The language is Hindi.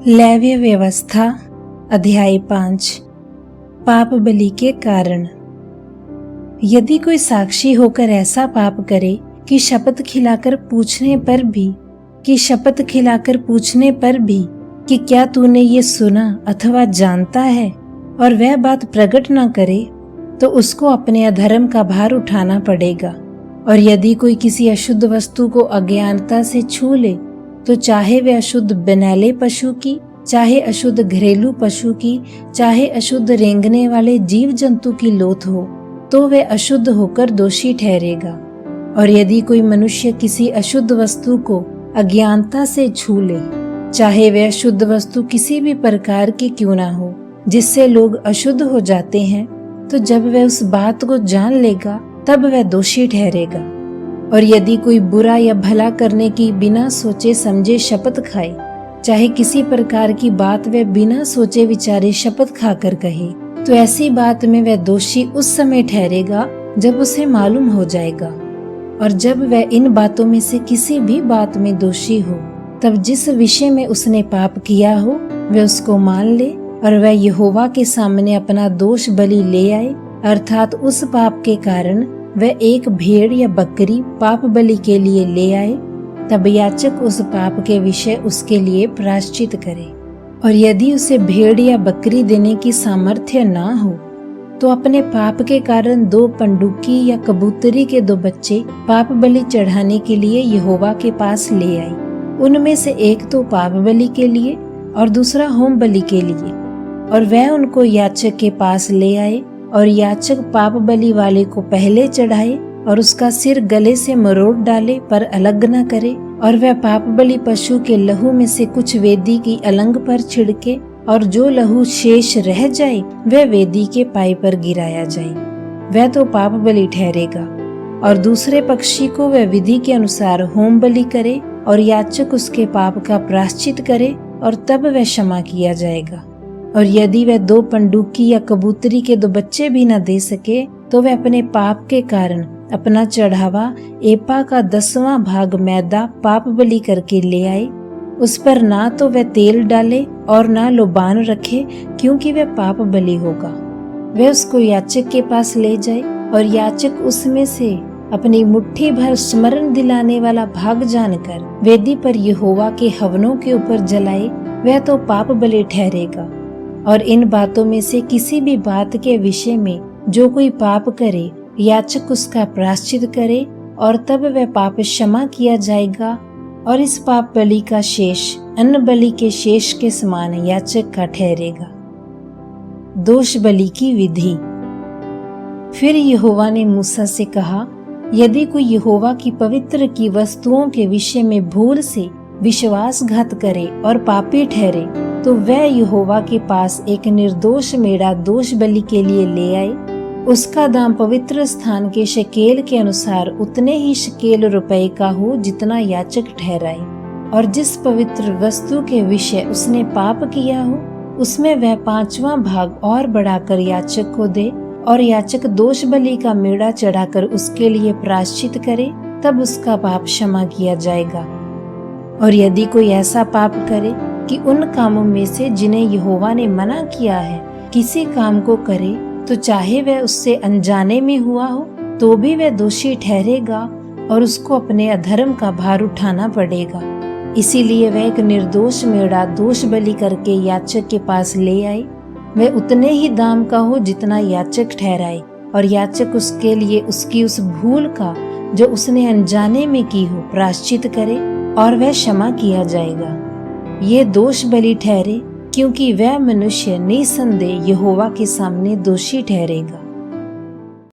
लेव्य व्यवस्था अध्याय 5 पाप बलि के कारण। यदि कोई साक्षी होकर ऐसा पाप करे कि शपथ खिलाकर पूछने पर भी कि क्या तूने ये सुना अथवा जानता है, और वह बात प्रकट न करे, तो उसको अपने अधर्म का भार उठाना पड़ेगा। और यदि कोई किसी अशुद्ध वस्तु को अज्ञानता से छू ले, तो चाहे वह अशुद्ध बनैले पशु की, चाहे अशुद्ध घरेलू पशु की, चाहे अशुद्ध रेंगने वाले जीव जंतु की लोथ हो, तो वह अशुद्ध होकर दोषी ठहरेगा। और यदि कोई मनुष्य किसी अशुद्ध वस्तु को अज्ञानता से छू ले, चाहे वह अशुद्ध वस्तु किसी भी प्रकार की क्यों ना हो, जिससे लोग अशुद्ध हो जाते हैं, तो जब वह उस बात को जान लेगा तब वह दोषी ठहरेगा। और यदि कोई बुरा या भला करने की बिना सोचे समझे शपथ खाए, चाहे किसी प्रकार की बात वह बिना सोचे विचारे शपथ खाकर कहे, तो ऐसी बात में वह दोषी उस समय ठहरेगा जब उसे मालूम हो जाएगा। और जब वह इन बातों में से किसी भी बात में दोषी हो, तब जिस विषय में उसने पाप किया हो वह उसको मान ले, और वह यहोवा के सामने अपना दोष बलि ले आए, अर्थात उस पाप के कारण वह एक भेड़ या बकरी पाप बलि के लिए ले आए। तब याजक उस पाप के विषय उसके लिए प्रायश्चित करे। और यदि उसे भेड़ या बकरी देने की सामर्थ्य ना हो, तो अपने पाप के कारण 2 पंडुकी या कबूतरी के 2 बच्चे पाप बलि चढ़ाने के लिए यहोवा के पास ले आए। उनमें से एक तो पाप बलि के लिए और दूसरा होम बलि के लिए। और वह उनको याजक के पास ले आए, और याजक पाप बलि वाले को पहले चढ़ाए, और उसका सिर गले से मरोड़ डाले पर अलग न करे। और वह पाप बलि पशु के लहू में से कुछ वेदी की अलंग पर छिड़के, और जो लहू शेष रह जाए वह वेदी के पाए पर गिराया जाए, वह तो पाप बलि ठहरेगा। और दूसरे पक्षी को वह विधि के अनुसार होम बलि करे, और याजक उसके पाप का प्रायश्चित करे, और तब वह क्षमा किया जाएगा। और यदि वह 2 पंडुकी या कबूतरी के 2 बच्चे भी न दे सके, तो वह अपने पाप के कारण अपना चढ़ावा एपा का 10वां भाग मैदा पाप बलि करके ले आए। उस पर ना तो वह तेल डाले और ना लोबान रखे, क्योंकि वह पाप बलि होगा। वह उसको याजक के पास ले जाए, और याजक उसमें से अपनी मुट्ठी भर स्मरण दिलाने वाला भाग जानकर वेदी पर यहोवा के हवनों के ऊपर जलाए, वह तो पाप बलि ठहरेगा। और इन बातों में से किसी भी बात के विषय में जो कोई पाप करे, याजक उसका प्रायश्चित करे, और तब वह पाप क्षमा किया जाएगा। और इस पाप बलि का शेष अन्न बलि के शेष के समान याजक का ठहरेगा। दोष बलि की विधि। फिर यहोवा ने मूसा से कहा, यदि कोई यहोवा की पवित्र की वस्तुओं के विषय में भूल से विश्वासघात करे और पापी ठहरे, तो वह यहोवा के पास एक निर्दोष मेढ़ा दोष बलि के लिए ले आए। उसका दाम पवित्र स्थान के शकेल के अनुसार उतने ही शकेल रुपए का हो जितना याजक ठहराए। और जिस पवित्र वस्तु के विषय उसने पाप किया हो, उसमें वह 5वां भाग और बढ़ाकर याजक को दे, और याजक दोष बलि का मेढ़ा चढ़ाकर उसके लिए प्रायश्चित करे, तब उसका पाप क्षमा किया जाएगा। और यदि कोई ऐसा पाप करे कि उन कामों में से जिन्हें यहोवा ने मना किया है किसी काम को करे, तो चाहे वह उससे अनजाने में हुआ हो, तो भी वह दोषी ठहरेगा, और उसको अपने अधर्म का भार उठाना पड़ेगा। इसीलिए वह एक निर्दोष मेढ़ा दोष बलि करके याजक के पास ले आए। वह उतने ही दाम का हो जितना याजक ठहराए, और याजक उसके लिए उसकी उस भूल का जो उसने अनजाने में की हो प्रायश्चित करे, और वह क्षमा किया जाएगा। ये दोष बलि ठहरे, क्योंकि वह मनुष्य निसंदेह यहोवा के सामने दोषी ठहरेगा।